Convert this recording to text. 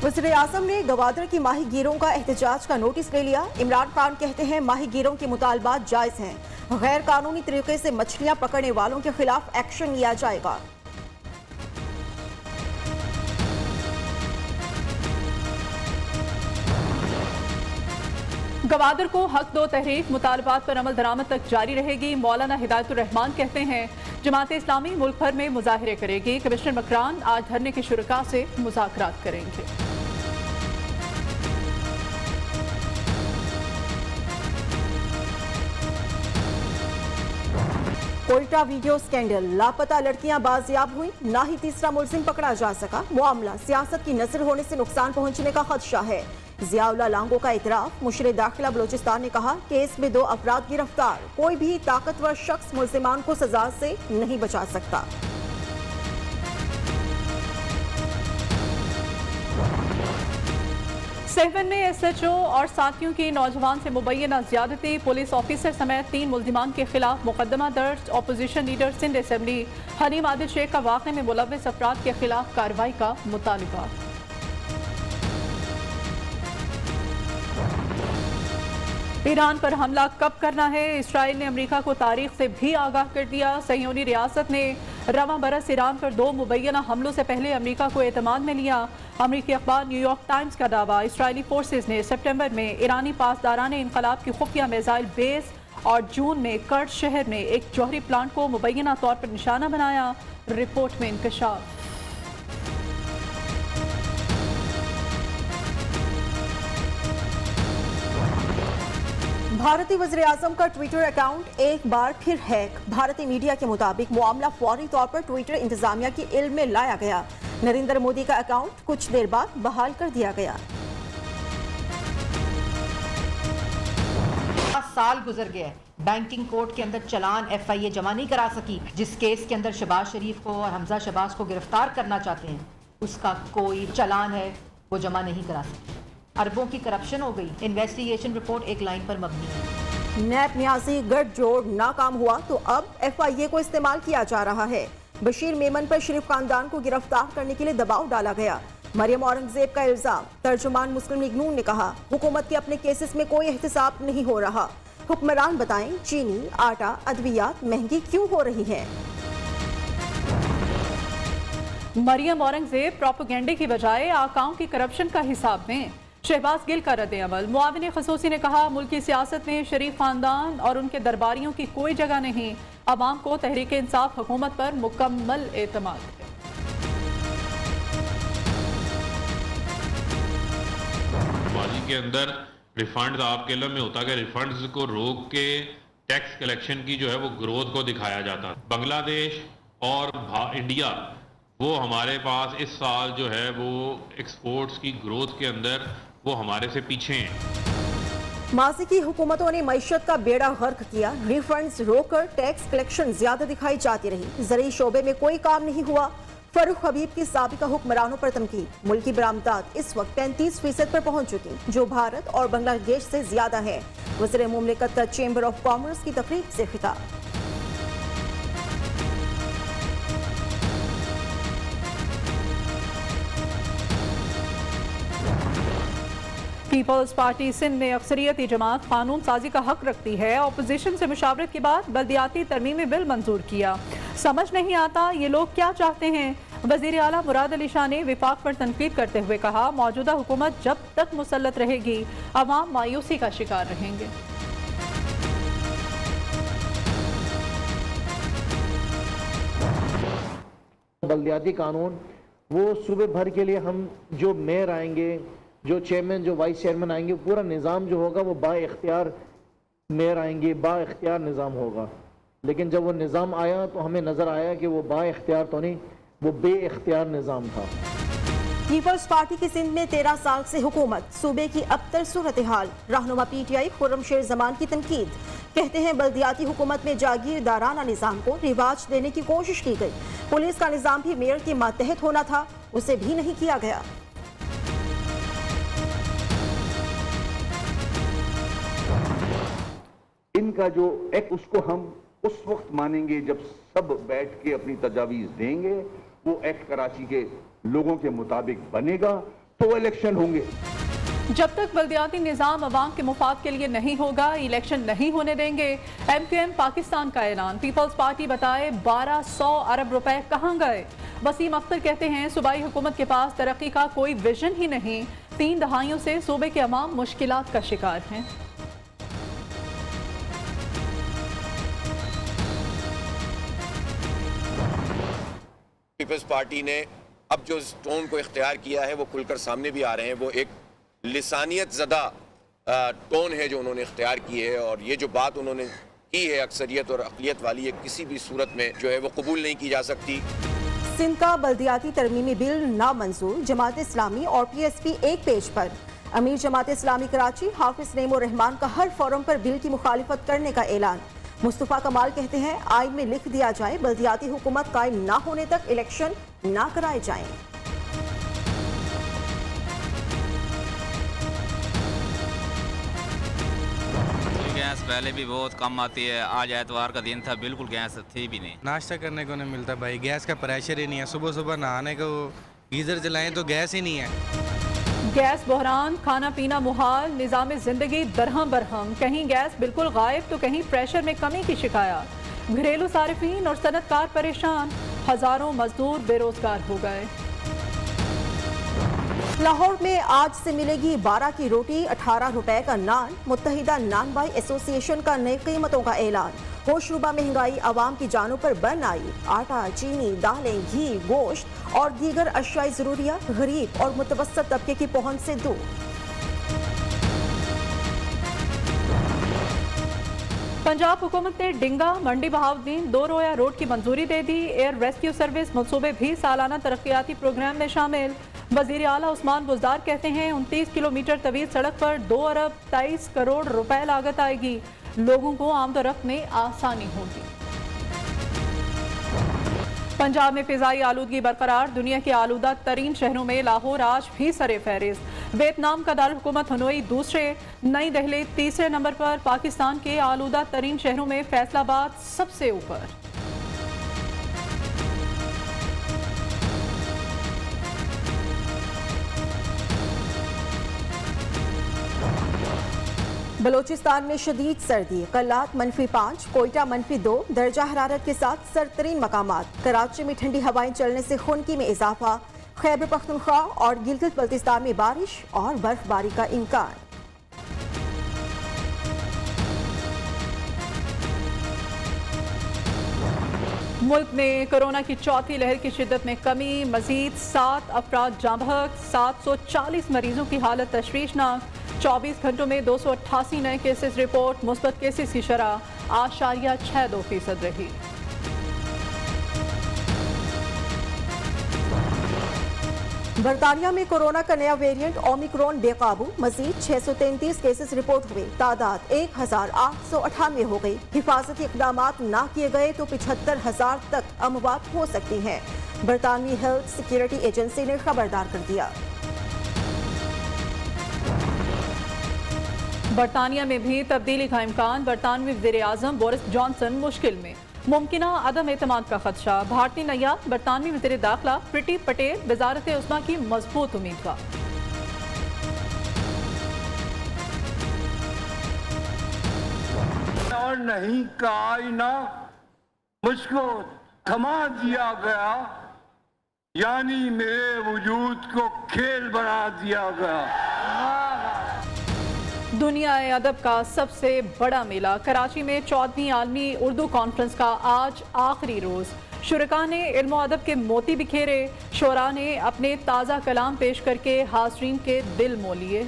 वज़ीर आज़म ने गवादर की माहीगीरों का एहतजाज का नोटिस ले लिया। इमरान खान कहते हैं माहीगीरों के मुतालबात जायज़ हैं, गैर कानूनी तरीके से मछलियां पकड़ने वालों के खिलाफ एक्शन लिया जाएगा। गवादर को हक दो तहरीक मुतालबात पर अमल दरामद तक जारी रहेगी। मौलाना हिदायतुर रहमान कहते हैं जमात इस्लामी मुल्क भर में मुजाहिरे करेगी। कमिश्नर मकरान आज धरने के शुरका से मुज़ाकरात करेंगे। कोयटा वीडियो स्कैंडल, लापता लड़कियां बाजियाब हुई, ना ही तीसरा मुलजिम पकड़ा जा सका। मामला सियासत की नजर होने से नुकसान पहुंचने का खदशा है। जियाउल्लाह लांगो का इतराफ। मुशरे दाखिला बलोचिस्तान ने कहा केस में 2 अफराद गिरफ्तार, कोई भी ताकतवर शख्स मुलजिमान को सजा से नहीं बचा सकता। सेवन में SHO और साथियों की नौजवान से मुबैना ज्यादती, पुलिस ऑफिसर समेत 3 मुल्जिमान के खिलाफ मुकदमा दर्ज। अपोजिशन लीडर सिंध असेंबली हनीम आदिल शेख का वाक़े में मुलव्विस अफराद के खिलाफ कार्रवाई का मुतालबा। ईरान पर हमला कब करना है, इसराइल ने अमेरिका को तारीख से भी आगाह कर दिया। सहयोनी रियासत ने रवां बरस ईरान पर 2 मुबैना हमलों से पहले अमेरिका को एतमाद में लिया। अमेरिकी अखबार न्यूयॉर्क टाइम्स का दावा, इसराइली फोर्सेज ने सितंबर में ईरानी पासदारान इनकलाब की खुफिया मिसाइल बेस और जून में कर्ड शहर में एक जौहरी प्लांट को मुबैना तौर पर निशाना बनाया। रिपोर्ट में इंकशाफ। भारतीय वज़ीर आज़म का ट्विटर अकाउंट एक बार फिर हैक। भारतीय मीडिया के मुताबिक मामला फौरी तौर पर ट्विटर इंतजामिया के इल्म में लाया गया। नरेंद्र मोदी का अकाउंट कुछ देर बाद बहाल कर दिया गया। 5 साल गुजर गए, बैंकिंग कोर्ट के अंदर चलान FIA जमा नहीं करा सकी। जिस केस के अंदर शहबाज शरीफ को और हमजा शहबाज को गिरफ्तार करना चाहते हैं, उसका कोई चलान है वो जमा नहीं करा सकी। अरबों की करप्शन हो गई। इन्वेस्टिगेशन रिपोर्ट एक लाइन पर मबनी है। नैब न्याजी गठजोड़ नाकाम हुआ तो अब FIA को इस्तेमाल किया जा रहा है। बशीर मेमन पर शरीफ खानदान को गिरफ्तार करने के लिए दबाव डाला गया। मरियम औरंगजेब का इल्जाम। तर्जुमान मुस्लिम लीग नून ने कहा हुकूमत के अपने केसेस में कोई एहतसाब नहीं हो रहा। हुक्मरान बताएं चीनी, आटा, अद्वियात महंगी क्यों हो रही है। मरियम औरंगजेब प्रोपेगेंडे की बजाय आकाओं की करप्शन का हिसाब में। शहबाज गिल का रद्द अमल। मुआविन खसूसी ने कहा मुल्क की सियासत में शरीफ खानदान और उनके दरबारियों की कोई जगह नहीं। अवाम को तहरीक इंसाफ हुकूमत पर मुकम्मल एतमाद है। माजी के अंदर रिफंड आपके इल्म में होता कि रिफंड्स को रोक के टैक्स कलेक्शन की जो है वो ग्रोथ को दिखाया जाता। बांग्लादेश और इंडिया वो हमारे पास इस साल जो है वो एक्सपोर्ट्स की ग्रोथ के अंदर वो हमारे से पीछे हैं। माजी की हुकूमतों ने मईशत का बेड़ा गर्क किया। रिफंड्स रोककर टैक्स कलेक्शन ज्यादा दिखाई जाती रही। ज़रूरी शोबे में कोई काम नहीं हुआ। फरूख हबीब की साबिका हुक्मरानों पर तनकीद। मुल्की बरामदात इस वक्त 35% पर पहुंच चुकी, जो भारत और बांग्लादेश से ज्यादा है। वज़ीर मुमलिकत चैम्बर ऑफ कॉमर्स की तकरीब से खिताब। पीपल्स पार्टी सिंध में अक्सरियती जमात कानून साजी का हक रखती है। अपोजिशन से मुशावरत के बाद बल्दियाती तरमीमी बिल मंजूर किया। समझ नहीं आता ये लोग क्या चाहते हैं। वजीर आला मुराद अली शाह ने विफाक पर तनकीद करते हुए कहा मौजूदा हुकूमत जब तक मुसल्लत रहेगी अवाम मायूसी का शिकार रहेंगे। बल्दियाती कानून वो सूबे भर के लिए हम जो मेयर आएंगे, जो चेयरमैन, जो वाइस चेयरमैन आएंगे, पूरा निज़ाम जो होगा वो बाइख्तियार मेयर आएंगे, बाइख्तियार निज़ाम होगा। लेकिन जब वो निज़ाम आया तो हमें नज़र आया कि वो बाइख्तियार तो नहीं, वो बेइख्तियार निज़ाम था। पीपल्स पार्टी की सिंध में 13 साल से हुकूमत, सूबे की अबतर सूरत हाल। रहनुमा PTI खुर्रम शेर जमान की तनकीद। कहते हैं बल्दियाती हुकूमत में जागीरदाराना निज़ाम को रिवाज देने की कोशिश की गई। पुलिस का निज़ाम भी मेयर के मातहत होना था, उसे भी नहीं किया गया। इनका जो एक्ट उसको हम उस वक्त मानेंगे जब सब बैठ के अपनी तजावीज़ देंगे। वो एक्ट कराची के लोगों के मुताबिक बनेगा तो वो इलेक्शन होंगे। जब तक बल्दियाती निज़ाम अवाम के मुफाद के लिए नहीं होगा, इलेक्शन नहीं होने देंगे। MQM पाकिस्तान का ऐलान, पीपल्स पार्टी बताए 1200 अरब रुपए कहाँ गए। वसीम अख्तर कहते हैं सूबाई हुकूमत के पास तरक्की का कोई विजन ही नहीं। 3 दहाइयों से सूबे के अवाम मुश्किलात का शिकार हैं। पीपल्स पार्टी ने अब जो टोन को इख्तियार किया है वो खुलकर सामने भी आ रहे हैं। वो एक लिसानियत ज़दा टोन है जो उन्होंने इख्तियार की है, और ये जो बात उन्होंने की है अक्सरियत और अक़लियत वाली, ये किसी भी सूरत में जो है वो कबूल नहीं की जा सकती। सिंध का बल्दियाती तरमीमी बिल नामंजूर, जमात इस्लामी और PSP एक पेज पर। अमीर जमात इस्लामी कराची हाफिज नईम उर रहमान का हर फोरम पर बिल की मुखालिफत करने का ऐलान। मुस्तफ़ा कमाल कहते हैं आइन में लिख दिया जाए बल्दियाती हुकूमत कायम ना होने तक इलेक्शन ना कराए जाएं। गैस पहले भी बहुत कम आती है, आज एतवार का दिन था, बिल्कुल गैस थी भी नहीं। नाश्ता करने को नहीं मिलता भाई, गैस का प्रेशर ही नहीं है। सुबह सुबह नहाने को गीज़र जलाएं तो गैस ही नहीं है। गैस बहरान, खाना पीना मुहाल, निज़ाम ज़िंदगी दरहम बरहम। कहीं गैस बिल्कुल गायब तो कहीं प्रेशर में कमी की शिकायत। घरेलू सारिफीन और सनतकार परेशान, हज़ारों मजदूर बेरोजगार हो गए। लाहौर में आज से मिलेगी 12 की रोटी 18 रुपए का नान। मुत्तहिदा नान बाई एसोसिएशन का नई कीमतों का ऐलान। होशरुबा महंगाई आवाम की जानों पर बन आई। आटा, चीनी, दालें, घी, गोश्त और दीगर अशियाई जरूरियात गरीब और मुतवस्सत तबके की पहुंच से दूर। पंजाब हुकूमत ने डिंगा मंडी बहाउद्दीन 2 रोया रोड की मंजूरी दे दी। एयर रेस्क्यू सर्विस मनसूबे भी सालाना तरक्याती प्रोग्राम में शामिल। वज़ीर आला उस्मान बुज़दार कहते हैं 29 किलोमीटर तवील सड़क पर 2 अरब 23 करोड़ रुपए लागत आएगी। लोगों को आमदोरफ्त में आसानी होगी। पंजाब में फिजाई आलूदगी बरकरार, दुनिया के आलूदा तरीन शहरों में लाहौर आज भी सरे फहरिस्त। वियतनाम का दारुल हुकूमत हनोई दूसरे, नई दिल्ली तीसरे नंबर पर। पाकिस्तान के आलूदा तरीन शहरों में फैसलाबाद सबसे ऊपर। बलोचिस्तान में शदीद सर्दी, कल्लात -5, कोयटा -2 दर्जा हरारत के साथ सरतरीन मकामात। कराची में ठंडी हवाएं चलने से खुनकी में इजाफा। खैबर पख्तूनख्वा और गिलगित बल्तिस्तान में बारिश और बर्फबारी का इम्कान। मुल्क में कोरोना की चौथी लहर की शिद्दत में कमी, मजीद 7 अफराद जाँ बहक। 740 मरीजों की हालत तशवीशनाक। 24 घंटों में 288 नए केसेस रिपोर्ट। मुस्बत केसेस की शरह 8.62% रही। बरतानिया में कोरोना का नया वेरिएंट ओमिक्रॉन बेकाबू। मजीद 633 केसेस रिपोर्ट हुए। तादाद 1898 हो गई। हिफाजती इकदामात ना किए गए तो 75,000 तक अमवात हो सकती हैं। बरतानवी हेल्थ सिक्योरिटी एजेंसी ने खबरदार कर दिया। बरतानिया में भी तब्दीली का इम्कान। बरतानवी वज़ीर-ए-आज़म बोरिस जॉनसन मुश्किल में। मुमकिना अदम एतमाद का खदशा। भारतीय नैयाब बरतानवी वज़ीर दाखिला प्रीति पटेल वज़ारत उस्मा की मजबूत उम्मीदवार। और नहीं कहा ही ना, मुझको थमा दिया गया, यानी मेरे वजूद को खेल बना दिया गया। दुनिया अदब का सबसे बड़ा मेला कराची में 14वीं आलमी उर्दू कॉन्फ्रेंस का आज आखिरी रोज। शुरका ने इल्म अदब के मोती बिखेरे। शोरा ने अपने ताज़ा कलाम पेश करके हाज़रीन के दिल मोह लिए।